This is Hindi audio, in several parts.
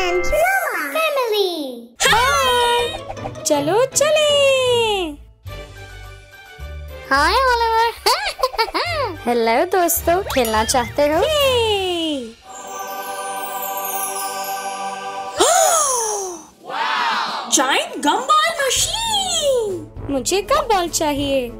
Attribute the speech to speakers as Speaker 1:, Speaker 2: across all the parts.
Speaker 1: and Mama family.
Speaker 2: हाय, चलो चले।
Speaker 1: हाय ओलिवर।
Speaker 2: हेलो दोस्तों, खेलना चाहते हो?
Speaker 3: Giant gumball machine.
Speaker 2: मुझे कब बॉल चाहिए?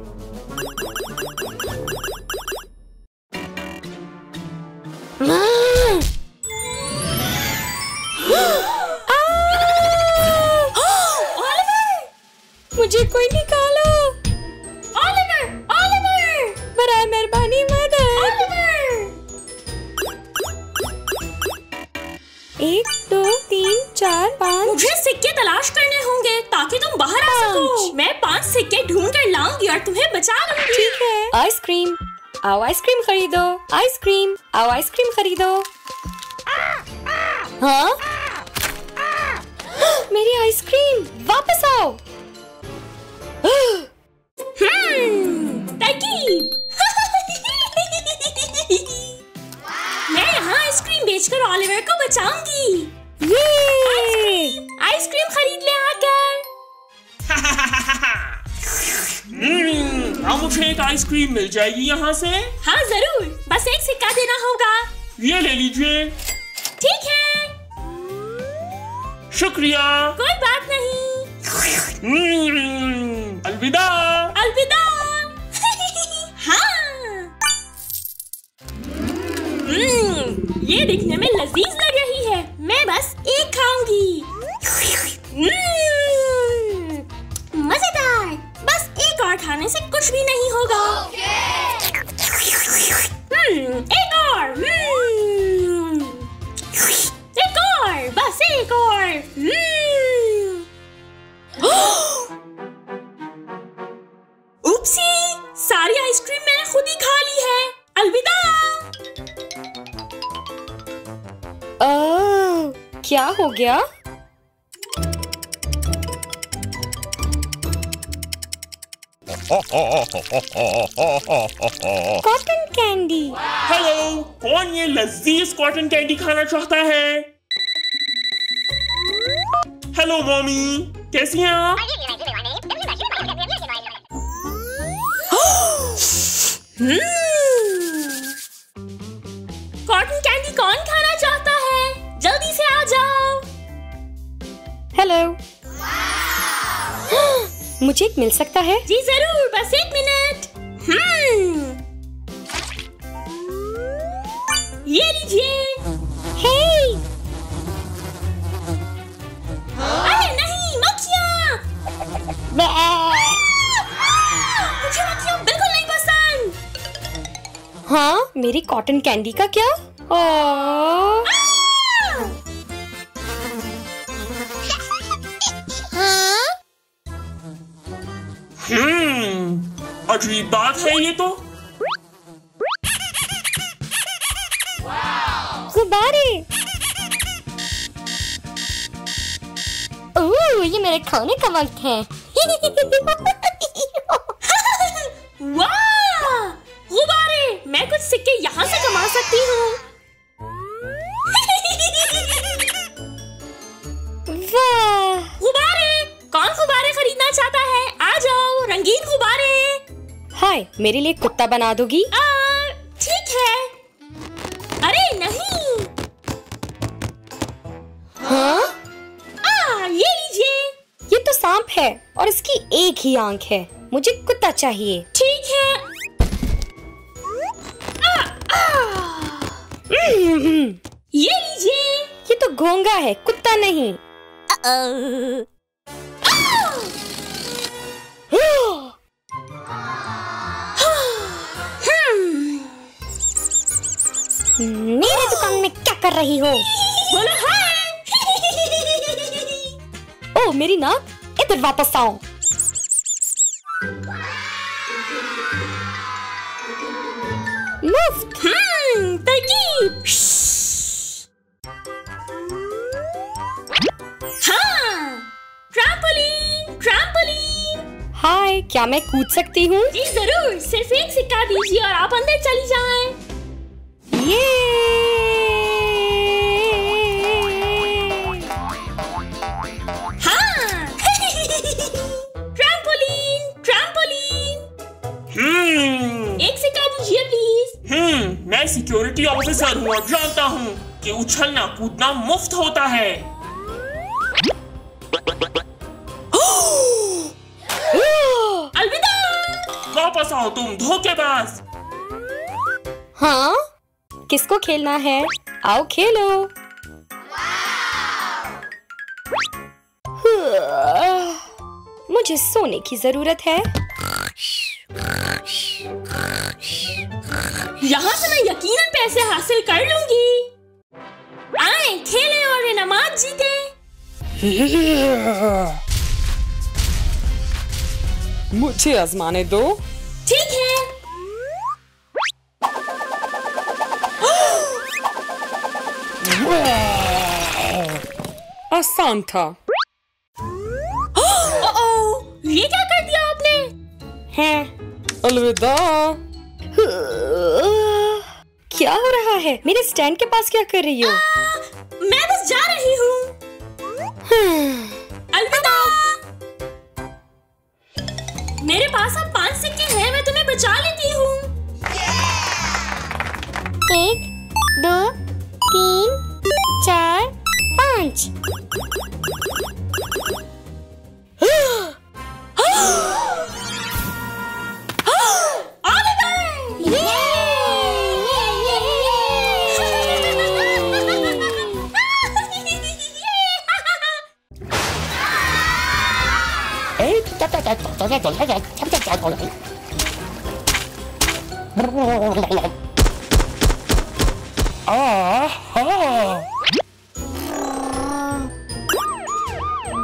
Speaker 2: मुझे कोई निकालो।
Speaker 3: ओलिवर, ओलिवर,
Speaker 2: बराए मेहरबानी मदद।
Speaker 3: ओलिवर।
Speaker 2: 1 2 3 4 5।
Speaker 3: मुझे सिक्के तलाश करने होंगे ताकि तुम बाहर आ सको। मैं 5 सिक्के ढूंढ कर लाऊंगी और तुम्हें बचा लूंगी।
Speaker 2: ठीक है। आइसक्रीम, आओ आइसक्रीम खरीदो। आइसक्रीम, आओ आइसक्रीम खरीदो। हाँ? मेरी आइसक्रीम, वापस आओ।
Speaker 3: तरकीब। मैं यहाँ आइसक्रीम बेचकर ओलिवर को बचाऊंगी।
Speaker 2: ये
Speaker 3: आइसक्रीम खरीद ले आकर।
Speaker 4: हाँ, मुझे एक आइसक्रीम मिल जाएगी यहाँ से।
Speaker 3: हाँ जरूर, बस एक सिक्का देना होगा।
Speaker 4: ये ले लीजिए।
Speaker 3: ठीक है,
Speaker 4: शुक्रिया।
Speaker 3: कोई बात नहीं।
Speaker 4: अलविदा।
Speaker 3: अलविदा। हाँ। ये दिखने में लजीज लग रही है। मैं बस एक खाऊंगी। मजेदार। बस एक और खाने से कुछ भी नहीं होगा। एक और। एक और, बस एक और। उपसी, सारी आइसक्रीम मैंने खुद ही खा ली है। अलविदा।
Speaker 2: क्या हो गया? Cotton candy.
Speaker 4: हेलो, कौन ये लजीज कॉटन कैंडी खाना चाहता है? हेलो मॉमी, कैसी हैं आप?
Speaker 3: कॉटन कैंडी कौन खाना चाहता है? जल्दी से आ जाओ।
Speaker 2: हेलो। मुझे एक मिल सकता है?
Speaker 3: जी जरूर, बस 1 मिनट। ये लीजिए।
Speaker 2: हे!
Speaker 3: अरे नहीं, मक्खियाँ। मुझे मक्खियाँ बिल्कुल नहीं पसंद।
Speaker 2: हाँ, मेरी कॉटन कैंडी का क्या?
Speaker 4: अजीब बात है ये तो।
Speaker 2: गुब्बारे। ओह, ये मेरे खाने का वक्त है।
Speaker 3: वाह, गुब्बारे। मैं कुछ सिक्के यहाँ से कमा सकती हूँ।
Speaker 2: वाह!
Speaker 3: गुब्बारे, कौन गुब्बारे खरीदना चाहता है? आ जाओ, रंगीन गुब्बारे।
Speaker 2: हाय, मेरे लिए कुत्ता बना दोगी?
Speaker 3: ठीक है। अरे नहीं।
Speaker 2: हाँ?
Speaker 3: ये लीजिए।
Speaker 2: ये तो सांप है और इसकी एक ही आंख है। मुझे कुत्ता चाहिए।
Speaker 3: ठीक है। ये लीजिए।
Speaker 2: ये तो घोंगा है, कुत्ता नहीं। मेरे दुकान में क्या कर रही हो?
Speaker 3: बोलो हाय।
Speaker 2: ओ मेरी नाक, इधर वापस आओ। मुफ्त।
Speaker 3: तरकीब। हाँ, ट्रैम्पोलिन, ट्रैम्पोलिन।
Speaker 2: हाय, क्या मैं कूद सकती हूँ?
Speaker 3: जी जरूर, सिर्फ एक सिक्का दीजिए और आप अंदर चली जाएं।
Speaker 2: ये
Speaker 4: मास्टर हूँ और जानता हूँ कि उछलना कूदना मुफ्त होता है।
Speaker 3: अलविदा।
Speaker 4: वापस आओ तुम धोखेबाज।
Speaker 2: हाँ, किसको खेलना है? आओ खेलो। मुझे सोने की जरूरत है।
Speaker 3: यहाँ से मैं यकीनन पैसे हासिल कर लूंगी। आए खेलें और इनामात जीते।
Speaker 5: मुझे आजमाने दो।
Speaker 3: ठीक है।
Speaker 5: आसान था।
Speaker 3: ये क्या कर दिया आपने?
Speaker 2: हैं?
Speaker 5: अलविदा।
Speaker 2: क्या हो रहा है? मेरे स्टैंड के पास क्या कर रही हो?
Speaker 3: मैं बस जा रही हूँ। अलविदा। मेरे पास अब 5 सिक्के हैं, मैं तुम्हें बचा लेती हूँ।
Speaker 1: 1 2 3 4 5।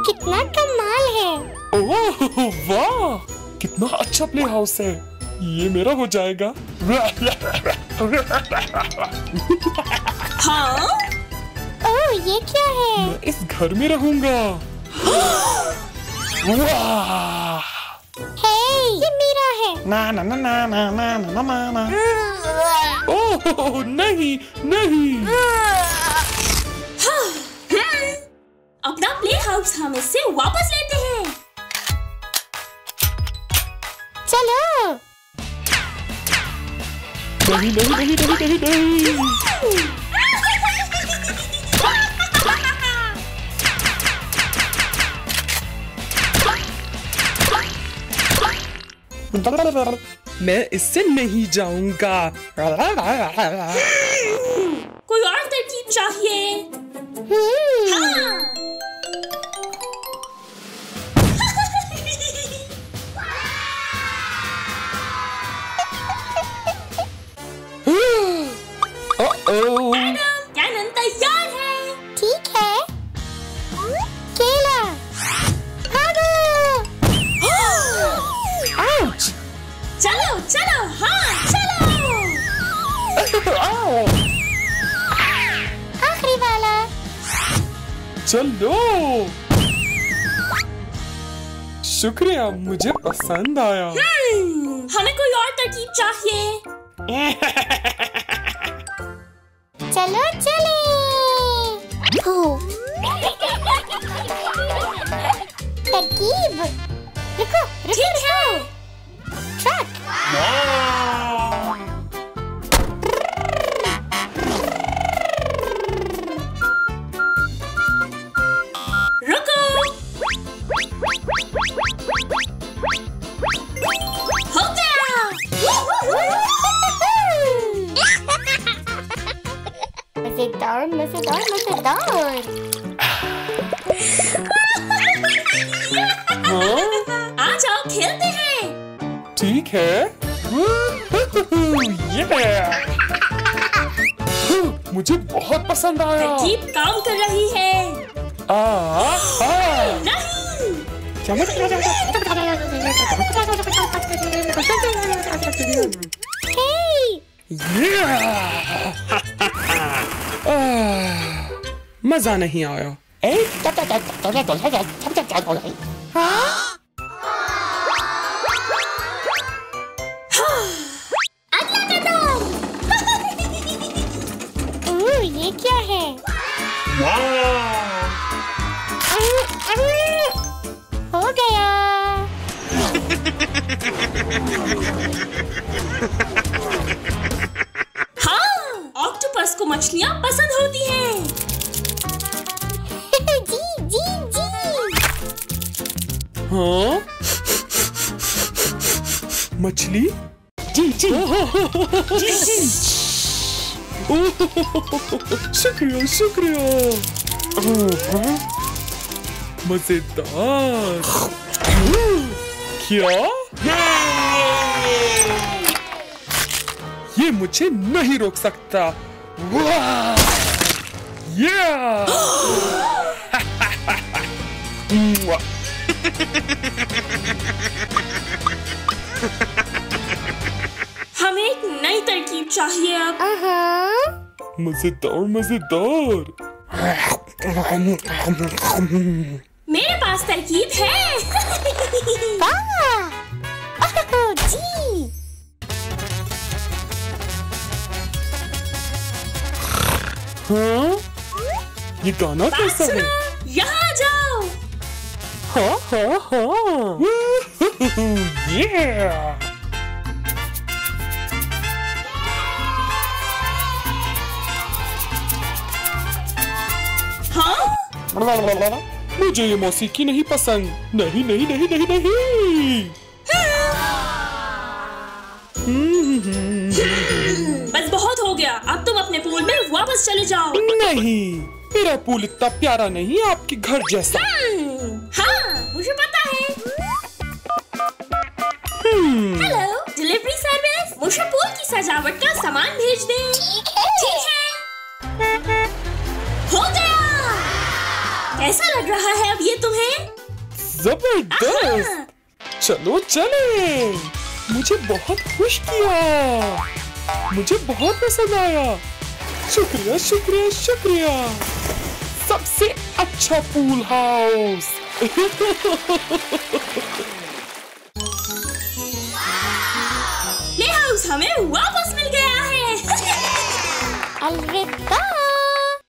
Speaker 1: कितना कमाल है।
Speaker 5: ओह वाह, कितना अच्छा प्ले हाउस है। ये मेरा हो जाएगा।
Speaker 3: हाँ?
Speaker 1: ओह ये क्या है?
Speaker 5: मैं इस घर में रहूंगा। वाह!
Speaker 1: हे ये मेरा है।
Speaker 5: ना ना ना ना ना ना ना ना ना। ओह नहीं नहीं।
Speaker 3: अपना प्ले हाउस हम इससे वापस लेते हैं।
Speaker 1: चलो।
Speaker 5: नहीं नहीं नहीं नहीं नहीं नहीं। मैं इससे नहीं जाऊंगा।
Speaker 3: कोई और तरकीब चाहिए? हाँ। मैडम, कैनन तैयार है।
Speaker 1: ठीक है। केला। भागो।
Speaker 5: आउच!
Speaker 3: चलो चलो, हाँ चलो।
Speaker 1: आखिरी वाला।
Speaker 5: चलो। शुक्रिया, मुझे पसंद आया।
Speaker 3: हमें कोई और तरकीब चाहिए।
Speaker 1: चलो चले। तरकीब। रुको
Speaker 3: ठीक है।
Speaker 1: ट्रक।
Speaker 3: रुको। हो गया।
Speaker 1: मजेदार मजेदार मजेदार।
Speaker 3: आ जाओ खेलते हैं।
Speaker 5: ठीक है। मुझे बहुत पसंद आया।
Speaker 3: तरकीब काम कर रही है। नहीं।
Speaker 5: मजा नहीं आया।
Speaker 3: अगला कदम।
Speaker 1: ये क्या है? हो गया।
Speaker 3: हाँ, ऑक्टोपस आपको मछलियाँ पसंद होती हैं।
Speaker 1: जी जी जी।
Speaker 5: हाँ? मछली? जी जी। जी जी। शुक्रिया शुक्रिया। मजेदार। क्या? ये मुझे नहीं रोक सकता। वाह!
Speaker 3: हमें एक नई तरकीब चाहिए अब।
Speaker 5: मजेदार मजेदार।
Speaker 3: मेरे पास तरकीब है।
Speaker 1: जी।
Speaker 5: हाँ? ये गाना कैसा है?
Speaker 3: यहाँ आ जाओ।
Speaker 5: हाँ हाँ हाँ। Yeah!
Speaker 3: हाँ?
Speaker 5: मुझे ये मौसीकी नहीं पसंद। नहीं नहीं नहीं नहीं नहीं।
Speaker 3: बस बहुत हो गया, अब तुम अपने पूल में वापस चले जाओ।
Speaker 5: नहीं, मेरा पूल इतना प्यारा नहीं, आपके घर जैसा।
Speaker 3: हाँ, मुझे पता है। हेलो, डिलीवरी सर्विस, मुझे पूल की सजावट का सामान भेज दें। ठीक है। हो गया। कैसा लग रहा है अब ये तुम्हें?
Speaker 5: जबरदस्त। चलो चले। मुझे बहुत खुश किया। मुझे बहुत पसंद आया। शुक्रिया शुक्रिया शुक्रिया। सबसे अच्छा पूल हाउस।
Speaker 3: प्ले हाउस हमें वापस